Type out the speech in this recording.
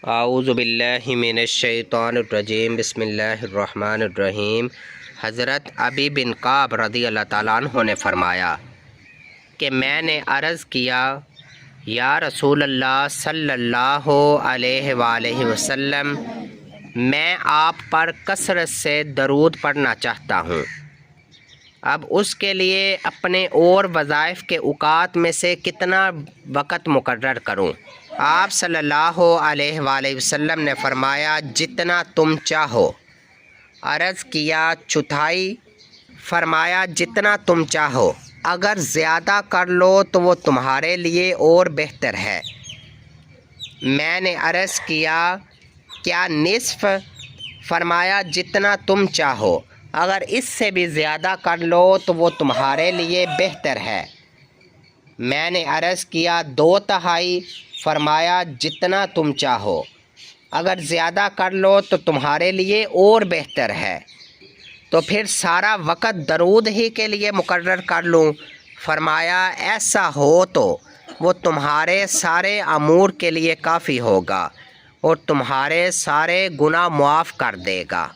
اعوذ باللہ من الشیطان الرجیم بسم اللہ الرحمن الرحیم۔ حضرت ابی بن کعب رضی اللہ تعالیٰ عنہ نے فرمایا کہ میں نے عرض کیا، یا رسول اللہ صلی اللہ علیہ وآلہ وسلم، میں آپ پر کثرت سے درود پڑھنا چاہتا ہوں، اب اس کے لیے اپنے اور وظائف کے اوقات میں سے کتنا وقت مقرر کروں؟ آپ صلی اللہ علیہ وآلہ وسلم نے فرمایا، جتنا تم چاہو۔ عرض کیا، چوتھائی؟ فرمایا، جتنا تم چاہو، اگر زیادہ کر لو تو وہ تمہارے لیے اور بہتر ہے۔ میں نے عرض کیا، کیا نصف؟ فرمایا، جتنا تم چاہو، اگر اس سے بھی زیادہ کر لو تو وہ تمہارے لیے بہتر ہے۔ میں نے عرض کیا، دو تہائی؟ فرمایا، جتنا تم چاہو، اگر زیادہ کر لو تو تمہارے لیے اور بہتر ہے۔ تو پھر سارا وقت درود ہی کے لیے مقرر کر لوں؟ فرمایا، ایسا ہو تو وہ تمہارے سارے امور کے لیے کافی ہوگا اور تمہارے سارے گناہ معاف کر دے گا۔